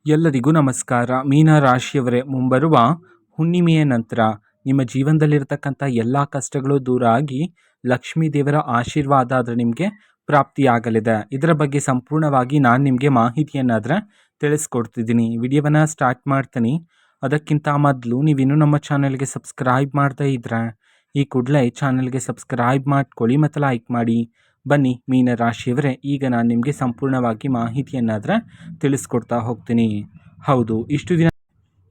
ಎಲ್ಲರಿಗೂ ನಮಸ್ಕಾರ. ಮೀನ ರಾಶಿಯವರೇ, ಮುಂಬರುವ ಹುಣ್ಣಿಮೆಯ ನಂತರ ನಿಮ್ಮ ಜೀವನದಲ್ಲಿರ್ತಕ್ಕಂಥ ಎಲ್ಲ ಕಷ್ಟಗಳು ದೂರ ಆಗಿ ಲಕ್ಷ್ಮೀ ದೇವರ ಆಶೀರ್ವಾದ ಆದರೆ ನಿಮಗೆ ಪ್ರಾಪ್ತಿಯಾಗಲಿದೆ. ಇದರ ಬಗ್ಗೆ ಸಂಪೂರ್ಣವಾಗಿ ನಾನು ನಿಮಗೆ ಮಾಹಿತಿಯನ್ನಾದರೆ ತಿಳಿಸ್ಕೊಡ್ತಿದ್ದೀನಿ. ವಿಡಿಯೋವನ್ನು ಸ್ಟಾರ್ಟ್ ಮಾಡ್ತೀನಿ. ಅದಕ್ಕಿಂತ ಮೊದಲು ನೀವಿನ್ನೂ ನಮ್ಮ ಚಾನಲ್ಗೆ ಸಬ್ಸ್ಕ್ರೈಬ್ ಮಾಡ್ತಾ ಇದ್ರೆ ಈ ಕೂಡಲೇ ಚಾನಲ್ಗೆ ಸಬ್ಸ್ಕ್ರೈಬ್ ಮಾಡ್ಕೊಳ್ಳಿ ಮತ್ತು ಲೈಕ್ ಮಾಡಿ. ಬನ್ನಿ ಮೀನ ರಾಶಿಯವರೇ, ಈಗ ನಾನು ನಿಮಗೆ ಸಂಪೂರ್ಣವಾಗಿ ಮಾಹಿತಿಯನ್ನಾದರೆ ತಿಳಿಸ್ಕೊಡ್ತಾ ಹೋಗ್ತೀನಿ. ಹೌದು, ಇಷ್ಟು ದಿನ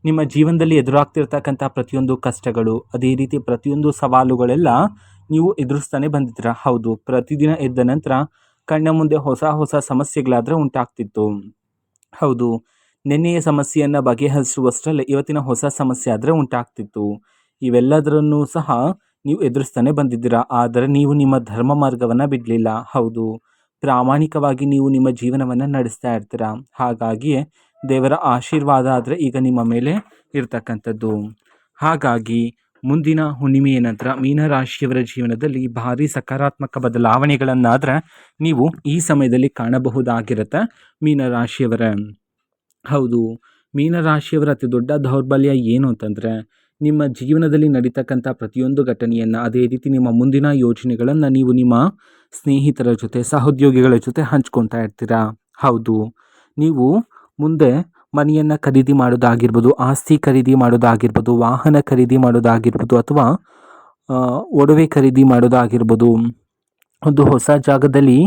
ನಿಮ್ಮ ಜೀವನದಲ್ಲಿ ಎದುರಾಗ್ತಿರ್ತಕ್ಕಂಥ ಪ್ರತಿಯೊಂದು ಕಷ್ಟಗಳು, ಅದೇ ರೀತಿ ಪ್ರತಿಯೊಂದು ಸವಾಲುಗಳೆಲ್ಲ ನೀವು ಎದುರಿಸ್ತಾನೆ ಬಂದಿದ್ದೀರ. ಹೌದು, ಪ್ರತಿದಿನ ಎದ್ದ ನಂತರ ಕಣ್ಣ ಮುಂದೆ ಹೊಸ ಹೊಸ ಸಮಸ್ಯೆಗಳಾದರೆ ಉಂಟಾಗ್ತಿತ್ತು. ಹೌದು, ನಿನ್ನೆಯ ಸಮಸ್ಯೆಯನ್ನು ಬಗೆಹರಿಸುವಷ್ಟರಲ್ಲೇ ಇವತ್ತಿನ ಹೊಸ ಸಮಸ್ಯೆ ಆದರೆ ಉಂಟಾಗ್ತಿತ್ತು. ಇವೆಲ್ಲದರನ್ನೂ ಸಹ ನೀವು ಎದುರಿಸ್ತಾನೆ ಬಂದಿದ್ದೀರಾ. ಆದರೆ ನೀವು ನಿಮ್ಮ ಧರ್ಮ ಮಾರ್ಗವನ್ನು ಬಿಡಲಿಲ್ಲ. ಹೌದು, ಪ್ರಾಮಾಣಿಕವಾಗಿ ನೀವು ನಿಮ್ಮ ಜೀವನವನ್ನು ನಡೆಸ್ತಾ ಇರ್ತೀರಾ. ಹಾಗಾಗಿಯೇ ದೇವರ ಆಶೀರ್ವಾದ ಆದರೆ ಈಗ ನಿಮ್ಮ ಮೇಲೆ ಇರ್ತಕ್ಕಂಥದ್ದು. ಹಾಗಾಗಿ ಮುಂದಿನ ಹುಣ್ಣಿಮೆಯ ನಂತರ ಮೀನರಾಶಿಯವರ ಜೀವನದಲ್ಲಿ ಭಾರಿ ಸಕಾರಾತ್ಮಕ ಬದಲಾವಣೆಗಳನ್ನಾದರೆ ನೀವು ಈ ಸಮಯದಲ್ಲಿ ಕಾಣಬಹುದಾಗಿರುತ್ತೆ ಮೀನರಾಶಿಯವರೇ. ಹೌದು, ಮೀನರಾಶಿಯವರ ಅತಿ ದೊಡ್ಡ ದೌರ್ಬಲ್ಯ ಏನು ಅಂತಂದರೆ, ನಿಮ್ಮ ಜೀವನದಲ್ಲಿ ನಡೀತಕ್ಕಂಥ ಪ್ರತಿಯೊಂದು ಘಟನೆಯನ್ನು, ಅದೇ ರೀತಿ ನಿಮ್ಮ ಮುಂದಿನ ಯೋಜನೆಗಳನ್ನು ನೀವು ನಿಮ್ಮ ಸ್ನೇಹಿತರ ಜೊತೆ, ಸಹೋದ್ಯೋಗಿಗಳ ಜೊತೆ ಹಂಚ್ಕೊತಾ ಇರ್ತೀರಾ. ಹೌದು, ನೀವು ಮುಂದೆ ಮನೆಯನ್ನು ಖರೀದಿ ಮಾಡೋದಾಗಿರ್ಬೋದು, ಆಸ್ತಿ ಖರೀದಿ ಮಾಡೋದಾಗಿರ್ಬೋದು, ವಾಹನ ಖರೀದಿ ಮಾಡೋದಾಗಿರ್ಬೋದು, ಅಥವಾ ಒಡವೆ ಖರೀದಿ ಮಾಡೋದಾಗಿರ್ಬೋದು, ಒಂದು ಹೊಸ ಜಾಗದಲ್ಲಿ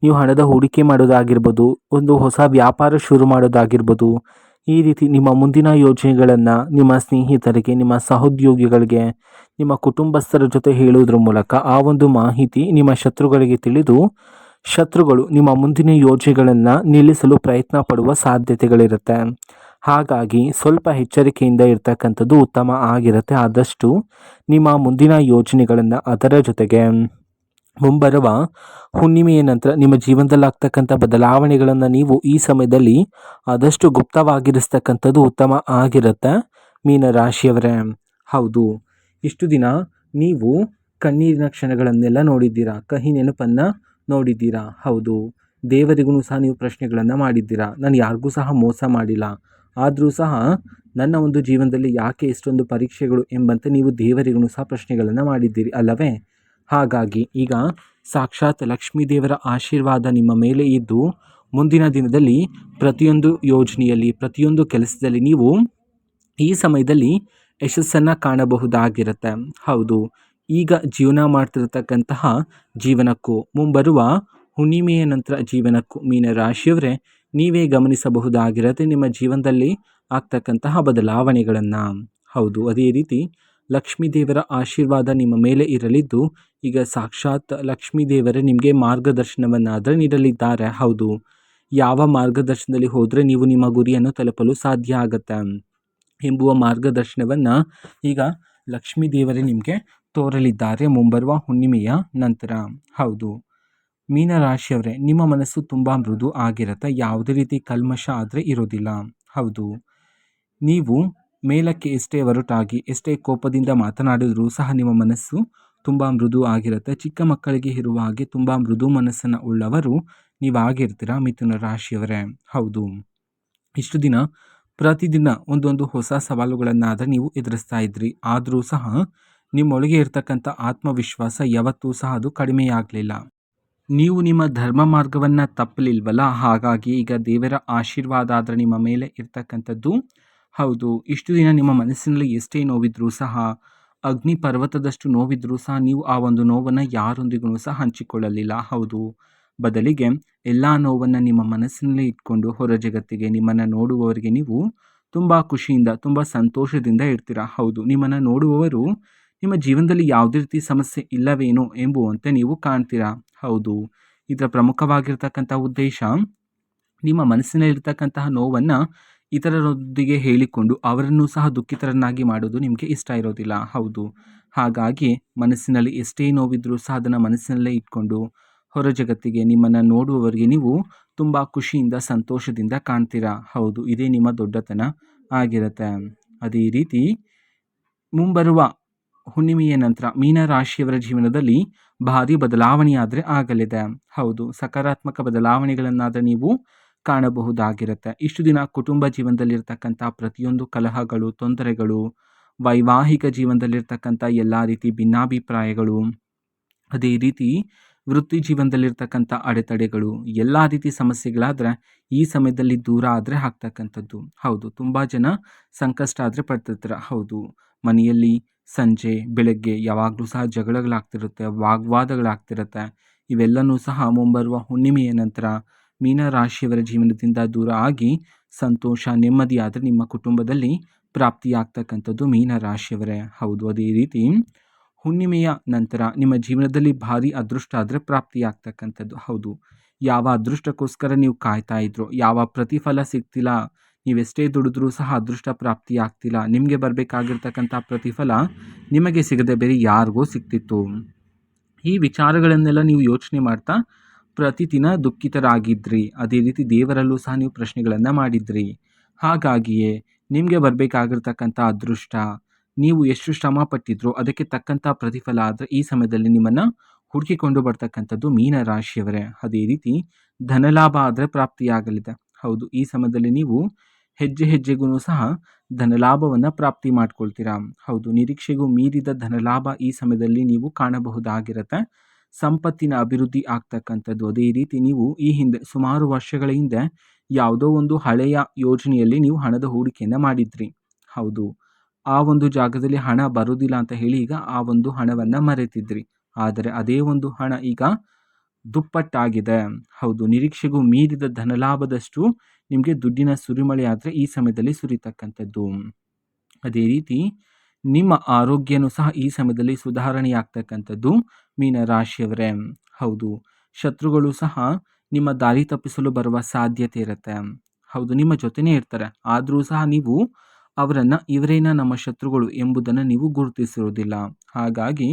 ನೀವು ಹಣದ ಹೂಡಿಕೆ ಮಾಡೋದಾಗಿರ್ಬೋದು, ಒಂದು ಹೊಸ ವ್ಯಾಪಾರ ಶುರು ಮಾಡೋದಾಗಿರ್ಬೋದು, ಈ ರೀತಿ ನಿಮ್ಮ ಮುಂದಿನ ಯೋಜನೆಗಳನ್ನು ನಿಮ್ಮ ಸ್ನೇಹಿತರಿಗೆ, ನಿಮ್ಮ ಸಹೋದ್ಯೋಗಿಗಳಿಗೆ, ನಿಮ್ಮ ಕುಟುಂಬಸ್ಥರ ಜೊತೆ ಹೇಳುವುದರ ಮೂಲಕ ಆ ಒಂದು ಮಾಹಿತಿ ನಿಮ್ಮ ಶತ್ರುಗಳಿಗೆ ತಿಳಿದು ಶತ್ರುಗಳು ನಿಮ್ಮ ಮುಂದಿನ ಯೋಜನೆಗಳನ್ನು ನಿಲ್ಲಿಸಲು ಪ್ರಯತ್ನ ಪಡುವ ಸಾಧ್ಯತೆಗಳಿರುತ್ತೆ. ಹಾಗಾಗಿ ಸ್ವಲ್ಪ ಎಚ್ಚರಿಕೆಯಿಂದ ಇರ್ತಕ್ಕಂಥದ್ದು ಉತ್ತಮ ಆಗಿರುತ್ತೆ. ಆದಷ್ಟು ನಿಮ್ಮ ಮುಂದಿನ ಯೋಜನೆಗಳನ್ನು, ಅದರ ಜೊತೆಗೆ ಮುಂಬರುವ ಹುಣ್ಣಿಮೆಯ ನಂತರ ನಿಮ್ಮ ಜೀವನದಲ್ಲಿ ಆಗ್ತಕ್ಕಂಥ ಬದಲಾವಣೆಗಳನ್ನು ನೀವು ಈ ಸಮಯದಲ್ಲಿ ಆದಷ್ಟು ಗುಪ್ತವಾಗಿರಿಸ್ತಕ್ಕಂಥದ್ದು ಉತ್ತಮ ಆಗಿರುತ್ತೆ ಮೀನರಾಶಿಯವರೇ. ಹೌದು, ಇಷ್ಟು ದಿನ ನೀವು ಕಣ್ಣೀರಿನ ಕ್ಷಣಗಳನ್ನೆಲ್ಲ ನೋಡಿದ್ದೀರಾ, ಕಹಿ ನೆನಪನ್ನು ನೋಡಿದ್ದೀರಾ. ಹೌದು, ದೇವರಿಗೂ ಸಹ ನೀವು ಪ್ರಶ್ನೆಗಳನ್ನು ಮಾಡಿದ್ದೀರಾ. ನಾನು ಯಾರಿಗೂ ಸಹ ಮೋಸ ಮಾಡಿಲ್ಲ, ಆದರೂ ಸಹ ನನ್ನ ಒಂದು ಜೀವನದಲ್ಲಿ ಯಾಕೆ ಇಷ್ಟೊಂದು ಪರೀಕ್ಷೆಗಳು ಎಂಬಂತೆ ನೀವು ದೇವರಿಗೂ ಸಹ ಪ್ರಶ್ನೆಗಳನ್ನು ಮಾಡಿದ್ದೀರಿ ಅಲ್ಲವೇ? ಹಾಗಾಗಿ ಈಗ ಸಾಕ್ಷಾತ್ ಲಕ್ಷ್ಮೀ ದೇವರ ಆಶೀರ್ವಾದ ನಿಮ್ಮ ಮೇಲೆ ಇದ್ದು ಮುಂದಿನ ದಿನದಲ್ಲಿ ಪ್ರತಿಯೊಂದು ಯೋಜನೆಯಲ್ಲಿ, ಪ್ರತಿಯೊಂದು ಕೆಲಸದಲ್ಲಿ ನೀವು ಈ ಸಮಯದಲ್ಲಿ ಯಶಸ್ಸನ್ನು ಕಾಣಬಹುದಾಗಿರುತ್ತೆ. ಹೌದು, ಈಗ ಜೀವನ ಮಾಡ್ತಿರ್ತಕ್ಕಂತಹ ಜೀವನಕ್ಕೂ ಮುಂಬರುವ ಹುಣ್ಣಿಮೆಯ ನಂತರ ಜೀವನಕ್ಕೂ ಮೀನರಾಶಿಯವರೇ ನೀವೇ ಗಮನಿಸಬಹುದಾಗಿರುತ್ತೆ ನಿಮ್ಮ ಜೀವನದಲ್ಲಿ ಆಗ್ತಕ್ಕಂತಹ ಬದಲಾವಣೆಗಳನ್ನು. ಹೌದು, ಅದೇ ರೀತಿ ಲಕ್ಷ್ಮೀ ದೇವರ ಆಶೀರ್ವಾದ ನಿಮ್ಮ ಮೇಲೆ ಇರಲಿದ್ದು ಈಗ ಸಾಕ್ಷಾತ್ ಲಕ್ಷ್ಮೀ ದೇವರೇ ನಿಮಗೆ ಮಾರ್ಗದರ್ಶನವನ್ನಾದರೆ ನೀಡಲಿದ್ದಾರೆ. ಹೌದು, ಯಾವ ಮಾರ್ಗದರ್ಶನದಲ್ಲಿ ಹೋದರೆ ನೀವು ನಿಮ್ಮ ಗುರಿಯನ್ನು ತಲುಪಲು ಸಾಧ್ಯ ಆಗುತ್ತೆ ಎಂಬುವ ಮಾರ್ಗದರ್ಶನವನ್ನು ಈಗ ಲಕ್ಷ್ಮೀ ದೇವರೇ ನಿಮಗೆ ತೋರಲಿದ್ದಾರೆ ಮುಂಬರುವ ಹುಣ್ಣಿಮೆಯ ನಂತರ. ಹೌದು, ಮೀನರಾಶಿಯವರೇ, ನಿಮ್ಮ ಮನಸ್ಸು ತುಂಬ ಮೃದು ಆಗಿರುತ್ತೆ. ಯಾವುದೇ ರೀತಿ ಕಲ್ಮಶ ಆದರೆ ಇರೋದಿಲ್ಲ. ಹೌದು, ನೀವು ಮೇಲಕ್ಕೆ ಎಷ್ಟೇ ಹೊರಟಾಗಿ, ಎಷ್ಟೇ ಕೋಪದಿಂದ ಮಾತನಾಡಿದರೂ ಸಹ ನಿಮ್ಮ ಮನಸ್ಸು ತುಂಬ ಮೃದು ಆಗಿರುತ್ತೆ. ಚಿಕ್ಕ ಮಕ್ಕಳಿಗೆ ಇರುವ ಹಾಗೆ ತುಂಬ ಮೃದು ಮನಸ್ಸನ್ನು ಉಳ್ಳವರು ನೀವಾಗಿರ್ತೀರ ಮಿಥುನ ರಾಶಿಯವರೇ. ಹೌದು, ಇಷ್ಟು ದಿನ ಪ್ರತಿದಿನ ಒಂದೊಂದು ಹೊಸ ಸವಾಲುಗಳನ್ನಾದರೆ ನೀವು ಎದುರಿಸ್ತಾ ಇದ್ರಿ. ಆದರೂ ಸಹ ನಿಮ್ಮೊಳಗೆ ಇರ್ತಕ್ಕಂಥ ಆತ್ಮವಿಶ್ವಾಸ ಯಾವತ್ತೂ ಸಹ ಅದು ಕಡಿಮೆಯಾಗಲಿಲ್ಲ. ನೀವು ನಿಮ್ಮ ಧರ್ಮ ಮಾರ್ಗವನ್ನು ತಪ್ಪಲಿಲ್ವಲ್ಲ. ಹಾಗಾಗಿ ಈಗ ದೇವರ ಆಶೀರ್ವಾದ ಆದರೆ ನಿಮ್ಮ ಮೇಲೆ ಇರ್ತಕ್ಕಂಥದ್ದು. ಹೌದು, ಇಷ್ಟು ದಿನ ನಿಮ್ಮ ಮನಸ್ಸಿನಲ್ಲಿ ಎಷ್ಟೇ ನೋವಿದ್ರೂ ಸಹ, ಅಗ್ನಿ ಪರ್ವತದಷ್ಟು ನೋವಿದ್ರೂ ಸಹ ನೀವು ಆ ಒಂದು ನೋವನ್ನು ಯಾರೊಂದಿಗೂ ಸಹ ಹಂಚಿಕೊಳ್ಳಲಿಲ್ಲ. ಹೌದು, ಬದಲಿಗೆ ಎಲ್ಲ ನೋವನ್ನು ನಿಮ್ಮ ಮನಸ್ಸಿನಲ್ಲೇ ಇಟ್ಕೊಂಡು ಹೊರ ಜಗತ್ತಿಗೆ, ನಿಮ್ಮನ್ನು ನೋಡುವವರಿಗೆ ನೀವು ತುಂಬ ಖುಷಿಯಿಂದ, ತುಂಬ ಸಂತೋಷದಿಂದ ಇರ್ತೀರ. ಹೌದು, ನಿಮ್ಮನ್ನು ನೋಡುವವರು ನಿಮ್ಮ ಜೀವನದಲ್ಲಿ ಯಾವುದೇ ರೀತಿ ಸಮಸ್ಯೆ ಇಲ್ಲವೇನೋ ಎಂಬುವಂತೆ ನೀವು ಕಾಣ್ತೀರಾ. ಹೌದು, ಇದರ ಪ್ರಮುಖವಾಗಿರ್ತಕ್ಕಂಥ ಉದ್ದೇಶ ನಿಮ್ಮ ಮನಸ್ಸಿನಲ್ಲಿರ್ತಕ್ಕಂತಹ ನೋವನ್ನು ಇತರರೊಂದಿಗೆ ಹೇಳಿಕೊಂಡು ಅವರನ್ನು ಸಹ ದುಃಖಿತರನ್ನಾಗಿ ಮಾಡೋದು ನಿಮಗೆ ಇಷ್ಟ ಇರೋದಿಲ್ಲ. ಹೌದು, ಹಾಗಾಗಿ ಮನಸ್ಸಿನಲ್ಲಿ ಎಷ್ಟೇ ನೋವಿದ್ರೂ ಸಹ ಅದನ್ನು ಮನಸ್ಸಿನಲ್ಲೇ ಇಟ್ಕೊಂಡು ಹೊರ ಜಗತ್ತಿಗೆ, ನಿಮ್ಮನ್ನು ನೋಡುವವರಿಗೆ ನೀವು ತುಂಬ ಖುಷಿಯಿಂದ, ಸಂತೋಷದಿಂದ ಕಾಣ್ತೀರಾ. ಹೌದು, ಇದೇ ನಿಮ್ಮ ದೊಡ್ಡತನ ಆಗಿರುತ್ತೆ. ಅದೇ ರೀತಿ ಮುಂಬರುವ ಹುಣ್ಣಿಮೆಯ ನಂತರ ಮೀನರಾಶಿಯವರ ಜೀವನದಲ್ಲಿ ಭಾರಿ ಬದಲಾವಣೆಯಾದರೆ ಆಗಲಿದೆ. ಹೌದು, ಸಕಾರಾತ್ಮಕ ಬದಲಾವಣೆಗಳನ್ನಾದರೆ ನೀವು ಕಾಣಬಹುದಾಗಿರುತ್ತೆ. ಇಷ್ಟು ದಿನ ಕುಟುಂಬ ಜೀವನದಲ್ಲಿರ್ತಕ್ಕಂಥ ಪ್ರತಿಯೊಂದು ಕಲಹಗಳು, ತೊಂದರೆಗಳು, ವೈವಾಹಿಕ ಜೀವನದಲ್ಲಿರ್ತಕ್ಕಂಥ ಎಲ್ಲ ರೀತಿ ಭಿನ್ನಾಭಿಪ್ರಾಯಗಳು, ಅದೇ ರೀತಿ ವೃತ್ತಿ ಜೀವನದಲ್ಲಿರ್ತಕ್ಕಂಥ ಅಡೆತಡೆಗಳು, ಎಲ್ಲ ರೀತಿ ಸಮಸ್ಯೆಗಳಾದರೆ ಈ ಸಮಯದಲ್ಲಿ ದೂರ ಆದರೆ ಆಗ್ತಕ್ಕಂಥದ್ದು. ಹೌದು, ತುಂಬ ಜನ ಸಂಕಷ್ಟ ಆದರೆ ಪಡ್ತಿರ್ತೀರ. ಹೌದು, ಮನೆಯಲ್ಲಿ ಸಂಜೆ ಬೆಳಗ್ಗೆ ಯಾವಾಗಲೂ ಸಹ ಜಗಳಗಳಾಗ್ತಿರುತ್ತೆ, ವಾಗ್ವಾದಗಳಾಗ್ತಿರುತ್ತೆ. ಇವೆಲ್ಲನೂ ಸಹ ಮುಂಬರುವ ಹುಣ್ಣಿಮೆಯ ನಂತರ ಮೀನರಾಶಿಯವರ ಜೀವನದಿಂದ ದೂರ ಆಗಿ ಸಂತೋಷ, ನೆಮ್ಮದಿ ಆದರೆ ನಿಮ್ಮ ಕುಟುಂಬದಲ್ಲಿ ಪ್ರಾಪ್ತಿಯಾಗ್ತಕ್ಕಂಥದ್ದು ಮೀನರಾಶಿಯವರೇ. ಹೌದು, ಅದೇ ರೀತಿ ಹುಣ್ಣಿಮೆಯ ನಂತರ ನಿಮ್ಮ ಜೀವನದಲ್ಲಿ ಭಾರಿ ಅದೃಷ್ಟ ಆದರೆ ಪ್ರಾಪ್ತಿಯಾಗ್ತಕ್ಕಂಥದ್ದು. ಹೌದು, ಯಾವ ಅದೃಷ್ಟಕ್ಕೋಸ್ಕರ ನೀವು ಕಾಯ್ತಾ ಇದ್ರೋ, ಯಾವ ಪ್ರತಿಫಲ ಸಿಗ್ತಿಲ್ಲ, ನೀವೆಷ್ಟೇ ದುಡಿದ್ರೂ ಸಹ ಅದೃಷ್ಟ ಪ್ರಾಪ್ತಿ ಆಗ್ತಿಲ್ಲ, ನಿಮಗೆ ಬರಬೇಕಾಗಿರ್ತಕ್ಕಂಥ ಪ್ರತಿಫಲ ನಿಮಗೆ ಸಿಗದೆ ಬೇರೆ ಯಾರಿಗೋ ಸಿಗ್ತಿತ್ತು. ಈ ವಿಚಾರಗಳನ್ನೆಲ್ಲ ನೀವು ಯೋಚನೆ ಮಾಡ್ತಾ ಪ್ರತಿದಿನ ದುಃಖಿತರಾಗಿದ್ರಿ. ಅದೇ ರೀತಿ ದೇವರಲ್ಲೂ ಸಹ ನೀವು ಪ್ರಶ್ನೆಗಳನ್ನು ಮಾಡಿದ್ರಿ. ಹಾಗಾಗಿಯೇ ನಿಮಗೆ ಬರಬೇಕಾಗಿರ್ತಕ್ಕಂಥ ಅದೃಷ್ಟ, ನೀವು ಎಷ್ಟು ಶ್ರಮ ಪಟ್ಟಿದ್ರೋ ಅದಕ್ಕೆ ತಕ್ಕಂಥ ಪ್ರತಿಫಲ ಆದರೆ ಈ ಸಮಯದಲ್ಲಿ ನಿಮ್ಮನ್ನು ಹುಡುಕಿಕೊಂಡು ಬರ್ತಕ್ಕಂಥದ್ದು ಮೀನರಾಶಿಯವರೇ. ಅದೇ ರೀತಿ ಧನಲಾಭ ಆದರೆ ಪ್ರಾಪ್ತಿಯಾಗಲಿದೆ. ಹೌದು, ಈ ಸಮಯದಲ್ಲಿ ನೀವು ಹೆಜ್ಜೆ ಹೆಜ್ಜೆಗೂ ಸಹ ಧನಲಾಭವನ್ನು ಪ್ರಾಪ್ತಿ ಮಾಡ್ಕೊಳ್ತೀರಾ. ಹೌದು, ನಿರೀಕ್ಷೆಗೂ ಮೀರಿದ ಧನಲಾಭ ಈ ಸಮಯದಲ್ಲಿ ನೀವು ಕಾಣಬಹುದಾಗಿರುತ್ತೆ. ಸಂಪತ್ತಿನ ಅಭಿವೃದ್ಧಿ ಆಗ್ತಕ್ಕಂಥದ್ದು. ಅದೇ ರೀತಿ ನೀವು ಈ ಹಿಂದೆ ಸುಮಾರು ವರ್ಷಗಳ ಹಿಂದೆ ಯಾವುದೋ ಒಂದು ಹಳೆಯ ಯೋಜನೆಯಲ್ಲಿ ನೀವು ಹಣದ ಹೂಡಿಕೆಯನ್ನು ಮಾಡಿದ್ರಿ. ಹೌದು, ಆ ಒಂದು ಜಾಗದಲ್ಲಿ ಹಣ ಬರುವುದಿಲ್ಲ ಅಂತ ಹೇಳಿ ಈಗ ಆ ಒಂದು ಹಣವನ್ನು ಮರೆತಿದ್ರಿ. ಆದರೆ ಅದೇ ಒಂದು ಹಣ ಈಗ ದುಪ್ಪಟ್ಟಾಗಿದೆ. ಹೌದು, ನಿರೀಕ್ಷೆಗೂ ಮೀರಿದ ಧನಲಾಭದಷ್ಟು ನಿಮಗೆ ದುಡ್ಡಿನ ಸುರಿಮಳೆ ಆದರೆ ಈ ಸಮಯದಲ್ಲಿ ಸುರಿತಕ್ಕಂಥದ್ದು. ಅದೇ ರೀತಿ ನಿಮ್ಮ ಆರೋಗ್ಯನೂ ಸಹ ಈ ಸಮಯದಲ್ಲಿ ಸುಧಾರಣೆಯಾಗ್ತಕ್ಕಂಥದ್ದು ಮೀನರಾಶಿಯವರೇ. ಹೌದು, ಶತ್ರುಗಳು ಸಹ ನಿಮ್ಮ ದಾರಿ ತಪ್ಪಿಸಲು ಬರುವ ಸಾಧ್ಯತೆ ಇರುತ್ತೆ. ಹೌದು, ನಿಮ್ಮ ಜೊತೆನೇ ಇರ್ತಾರೆ, ಆದರೂ ಸಹ ನೀವು ಅವರನ್ನು ಇವರೇನ ನಮ್ಮ ಶತ್ರುಗಳು ಎಂಬುದನ್ನು ನೀವು ಗುರುತಿಸಿರೋದಿಲ್ಲ. ಹಾಗಾಗಿ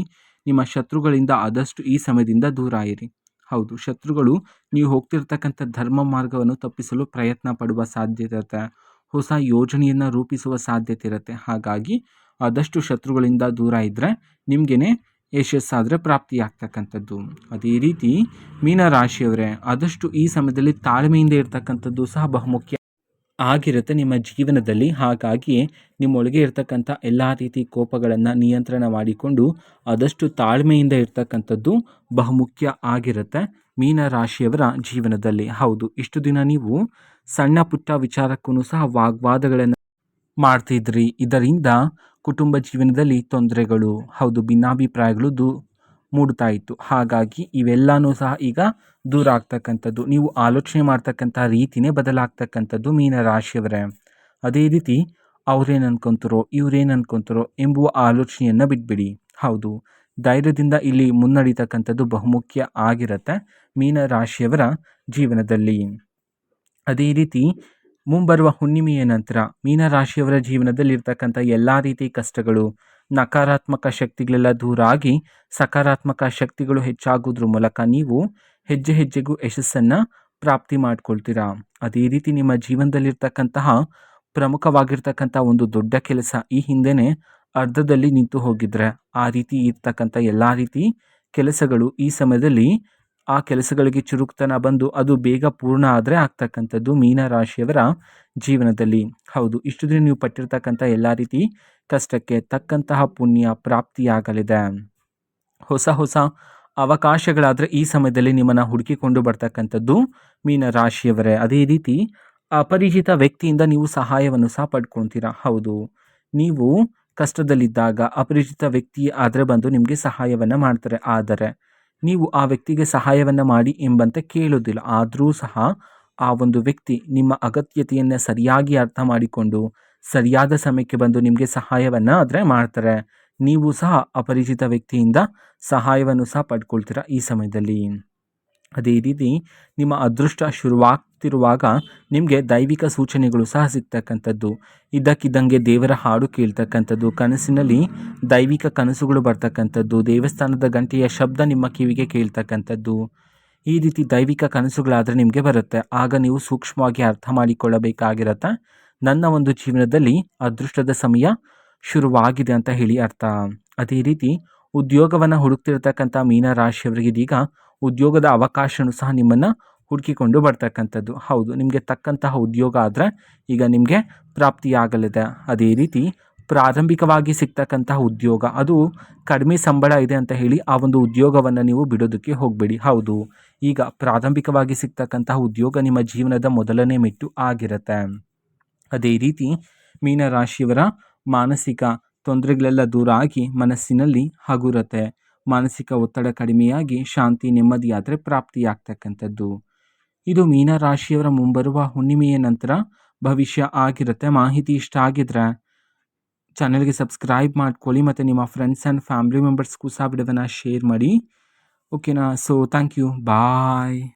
ನಿಮ್ಮ ಶತ್ರುಗಳಿಂದ ಆದಷ್ಟು ಈ ಸಮಯದಿಂದ ದೂರ ಇರಿ. ಹೌದು, ಶತ್ರುಗಳು ನೀವು ಹೋಗ್ತಿರ್ತಕ್ಕಂಥ ಧರ್ಮ ಮಾರ್ಗವನ್ನು ತಪ್ಪಿಸಲು ಪ್ರಯತ್ನ ಪಡುವ ಸಾಧ್ಯತೆ ಇರುತ್ತೆ, ಹೊಸ ಯೋಜನೆಯನ್ನು ರೂಪಿಸುವ ಸಾಧ್ಯತೆ ಇರುತ್ತೆ. ಹಾಗಾಗಿ ಆದಷ್ಟು ಶತ್ರುಗಳಿಂದ ದೂರ ಇದ್ದರೆ ನಿಮಗೇನೆ ಯಶಸ್ಸಾದರೆ ಪ್ರಾಪ್ತಿಯಾಗ್ತಕ್ಕಂಥದ್ದು. ಅದೇ ರೀತಿ ಮೀನರಾಶಿಯವರೇ, ಆದಷ್ಟು ಈ ಸಮಯದಲ್ಲಿ ತಾಳ್ಮೆಯಿಂದ ಇರ್ತಕ್ಕಂಥದ್ದು ಸಹ ಬಹುಮುಖ್ಯ ಆಗಿರುತ್ತೆ ನಿಮ್ಮ ಜೀವನದಲ್ಲಿ. ಹಾಗಾಗಿ ನಿಮ್ಮೊಳಗೆ ಇರ್ತಕ್ಕಂಥ ಎಲ್ಲ ರೀತಿ ಕೋಪಗಳನ್ನು ನಿಯಂತ್ರಣ ಮಾಡಿಕೊಂಡು ಆದಷ್ಟು ತಾಳ್ಮೆಯಿಂದ ಇರ್ತಕ್ಕಂಥದ್ದು ಬಹುಮುಖ್ಯ ಆಗಿರುತ್ತೆ ಮೀನರಾಶಿಯವರ ಜೀವನದಲ್ಲಿ. ಹೌದು, ಇಷ್ಟು ದಿನ ನೀವು ಸಣ್ಣ ಪುಟ್ಟ ವಿಚಾರಕ್ಕೂ ಸಹ ವಾಗ್ವಾದಗಳನ್ನು ಮಾಡ್ತಿದ್ರಿ. ಇದರಿಂದ ಕುಟುಂಬ ಜೀವನದಲ್ಲಿ ತೊಂದರೆಗಳು, ಹೌದು, ಭಿನ್ನಾಭಿಪ್ರಾಯಗಳು ಮೂಡ್ತಾ ಇತ್ತು. ಹಾಗಾಗಿ ಇವೆಲ್ಲನೂ ಸಹ ಈಗ ದೂರ ಆಗ್ತಕ್ಕಂಥದ್ದು. ನೀವು ಆಲೋಚನೆ ಮಾಡ್ತಕ್ಕಂಥ ರೀತಿನೇ ಬದಲಾಗ್ತಕ್ಕಂಥದ್ದು ಮೀನರಾಶಿಯವರೇ. ಅದೇ ರೀತಿ ಅವ್ರೇನು ಅನ್ಕೊಂತಾರೋ ಇವ್ರೇನು ಅನ್ಕೊಂತಾರೋ ಎಂಬುವ ಆಲೋಚನೆಯನ್ನು ಬಿಟ್ಬಿಡಿ. ಹೌದು, ಧೈರ್ಯದಿಂದ ಇಲ್ಲಿ ಮುನ್ನಡೀತಕ್ಕಂಥದ್ದು ಬಹುಮುಖ್ಯ ಆಗಿರುತ್ತೆ ಮೀನರಾಶಿಯವರ ಜೀವನದಲ್ಲಿ. ಅದೇ ರೀತಿ ಮುಂಬರುವ ಹುಣ್ಣಿಮೆಯ ನಂತರ ಮೀನರಾಶಿಯವರ ಜೀವನದಲ್ಲಿ ಇರ್ತಕ್ಕಂಥ ಎಲ್ಲ ರೀತಿ ಕಷ್ಟಗಳು, ನಕಾರಾತ್ಮಕ ಶಕ್ತಿಗಳೆಲ್ಲ ದೂರ ಆಗಿ ಸಕಾರಾತ್ಮಕ ಶಕ್ತಿಗಳು ಹೆಚ್ಚಾಗೋದ್ರ ಮೂಲಕ ನೀವು ಹೆಜ್ಜೆ ಹೆಜ್ಜೆಗೂ ಯಶಸ್ಸನ್ನು ಪ್ರಾಪ್ತಿ ಮಾಡ್ಕೊಳ್ತೀರಾ. ಅದೇ ರೀತಿ ನಿಮ್ಮ ಜೀವನದಲ್ಲಿರ್ತಕ್ಕಂತಹ ಪ್ರಮುಖವಾಗಿರ್ತಕ್ಕಂಥ ಒಂದು ದೊಡ್ಡ ಕೆಲಸ ಈ ಹಿಂದೆನೇ ಅರ್ಧದಲ್ಲಿ ನಿಂತು ಹೋಗಿದ್ರೆ ಆ ರೀತಿ ಇರ್ತಕ್ಕಂಥ ಎಲ್ಲ ರೀತಿ ಕೆಲಸಗಳು ಈ ಸಮಯದಲ್ಲಿ ಆ ಕೆಲಸಗಳಿಗೆ ಚುರುಕುತನ ಬಂದು ಅದು ಬೇಗ ಪೂರ್ಣ ಆದರೆ ಆಗ್ತಕ್ಕಂಥದ್ದು ಮೀನರಾಶಿಯವರ ಜೀವನದಲ್ಲಿ. ಹೌದು, ಇಷ್ಟು ದಿನ ನೀವು ಪಟ್ಟಿರ್ತಕ್ಕಂಥ ಎಲ್ಲ ರೀತಿ ಕಷ್ಟಕ್ಕೆ ತಕ್ಕಂತಹ ಪುಣ್ಯ ಪ್ರಾಪ್ತಿಯಾಗಲಿದೆ. ಹೊಸ ಹೊಸ ಅವಕಾಶಗಳಾದರೆ ಈ ಸಮಯದಲ್ಲಿ ನಿಮ್ಮನ್ನು ಹುಡುಕಿಕೊಂಡು ಬರ್ತಕ್ಕಂಥದ್ದು ಮೀನರಾಶಿಯವರೇ. ಅದೇ ರೀತಿ ಅಪರಿಚಿತ ವ್ಯಕ್ತಿಯಿಂದ ನೀವು ಸಹಾಯವನ್ನು ಸಹ ಪಡ್ಕೊಳ್ತೀರಾ. ಹೌದು, ನೀವು ಕಷ್ಟದಲ್ಲಿದ್ದಾಗ ಅಪರಿಚಿತ ವ್ಯಕ್ತಿ ಆದರೆ ಬಂದು ನಿಮಗೆ ಸಹಾಯವನ್ನು ಮಾಡ್ತಾರೆ. ಆದರೆ ನೀವು ಆ ವ್ಯಕ್ತಿಗೆ ಸಹಾಯವನ್ನು ಮಾಡಿ ಎಂಬಂತೆ ಕೇಳೋದಿಲ್ಲ. ಆದರೂ ಸಹ ಆ ಒಂದು ವ್ಯಕ್ತಿ ನಿಮ್ಮ ಅಗತ್ಯತೆಯನ್ನು ಸರಿಯಾಗಿ ಅರ್ಥ ಮಾಡಿಕೊಂಡು ಸರಿಯಾದ ಸಮಯಕ್ಕೆ ಬಂದು ನಿಮಗೆ ಸಹಾಯವನ್ನು ಆದರೆ ಮಾಡ್ತಾರೆ. ನೀವು ಸಹ ಅಪರಿಚಿತ ವ್ಯಕ್ತಿಯಿಂದ ಸಹಾಯವನ್ನು ಸಹ ಪಡ್ಕೊಳ್ತೀರಾ ಈ ಸಮಯದಲ್ಲಿ. ಅದೇ ರೀತಿ ನಿಮ್ಮ ಅದೃಷ್ಟ ಶುರುವಾಗ್ತಿರುವಾಗ ನಿಮಗೆ ದೈವಿಕ ಸೂಚನೆಗಳು ಸಹ ಸಿಗ್ತಕ್ಕಂಥದ್ದು. ಇದ್ದಕ್ಕಿದ್ದಂಗೆ ದೇವರ ಹಾಡು ಕೇಳ್ತಕ್ಕಂಥದ್ದು, ಕನಸಿನಲ್ಲಿ ದೈವಿಕ ಕನಸುಗಳು ಬರ್ತಕ್ಕಂಥದ್ದು, ದೇವಸ್ಥಾನದ ಗಂಟೆಯ ಶಬ್ದ ನಿಮ್ಮ ಕಿವಿಗೆ ಕೇಳ್ತಕ್ಕಂಥದ್ದು, ಈ ರೀತಿ ದೈವಿಕ ಕನಸುಗಳಾದರೆ ನಿಮಗೆ ಬರುತ್ತೆ. ಆಗ ನೀವು ಸೂಕ್ಷ್ಮವಾಗಿ ಅರ್ಥ ಮಾಡಿಕೊಳ್ಳಬೇಕಾಗಿರುತ್ತೆ, ನನ್ನ ಒಂದು ಜೀವನದಲ್ಲಿ ಅದೃಷ್ಟದ ಸಮಯ ಶುರುವಾಗಿದೆ ಅಂತ ಹೇಳಿ ಅರ್ಥ. ಅದೇ ರೀತಿ ಉದ್ಯೋಗವನ್ನು ಹುಡುಕ್ತಿರ್ತಕ್ಕಂಥ ಮೀನರಾಶಿಯವರಿಗೆ ಇದೀಗ ಉದ್ಯೋಗದ ಅವಕಾಶನೂ ಸಹ ನಿಮ್ಮನ್ನು ಹುಡುಕಿಕೊಂಡು ಬರ್ತಕ್ಕಂಥದ್ದು. ಹೌದು, ನಿಮಗೆ ತಕ್ಕಂತಹ ಉದ್ಯೋಗ ಆದರೆ ಈಗ ನಿಮಗೆ ಪ್ರಾಪ್ತಿಯಾಗಲಿದೆ. ಅದೇ ರೀತಿ ಪ್ರಾರಂಭಿಕವಾಗಿ ಸಿಗ್ತಕ್ಕಂತಹ ಉದ್ಯೋಗ ಅದು ಕಡಿಮೆ ಸಂಬಳ ಇದೆ ಅಂತ ಹೇಳಿ ಆ ಒಂದು ಉದ್ಯೋಗವನ್ನು ನೀವು ಬಿಡೋದಕ್ಕೆ ಹೋಗಬೇಡಿ. ಹೌದು, ಈಗ ಪ್ರಾರಂಭಿಕವಾಗಿ ಸಿಗ್ತಕ್ಕಂತಹ ಉದ್ಯೋಗ ನಿಮ್ಮ ಜೀವನದ ಮೊದಲನೇ ಮೆಟ್ಟು ಆಗಿರುತ್ತೆ. ಅದೇ ರೀತಿ ಮೀನರಾಶಿಯವರ ಮಾನಸಿಕ ತೊಂದರೆಗಳೆಲ್ಲ ದೂರ ಆಗಿ ಮನಸ್ಸಿನಲ್ಲಿ ಹಗುರತೆ, ಮಾನಸಿಕ ಒತ್ತಡ ಕಡಿಮೆಯಾಗಿ ಶಾಂತಿ ನೆಮ್ಮದಿಯಾದರೆ ಪ್ರಾಪ್ತಿಯಾಗ್ತಕ್ಕಂಥದ್ದು. ಇದು ಮೀನರಾಶಿಯವರ ಮುಂಬರುವ ಹುಣ್ಣಿಮೆಯ ನಂತರ ಭವಿಷ್ಯ ಆಗಿರುತ್ತೆ. ಮಾಹಿತಿ ಇಷ್ಟ ಆಗಿದ್ರೆ ಚಾನಲ್ಗೆ ಸಬ್ಸ್ಕ್ರೈಬ್ ಮಾಡ್ಕೊಳ್ಳಿ ಮತ್ತು ನಿಮ್ಮ ಫ್ರೆಂಡ್ಸ್ ಆ್ಯಂಡ್ ಫ್ಯಾಮಿಲಿ ಮೆಂಬರ್ಸ್ಗೂ ಸಹ ವಿಡಿಯೋವನ್ನು ಶೇರ್ ಮಾಡಿ. ಓಕೆನಾ? So thank you, bye.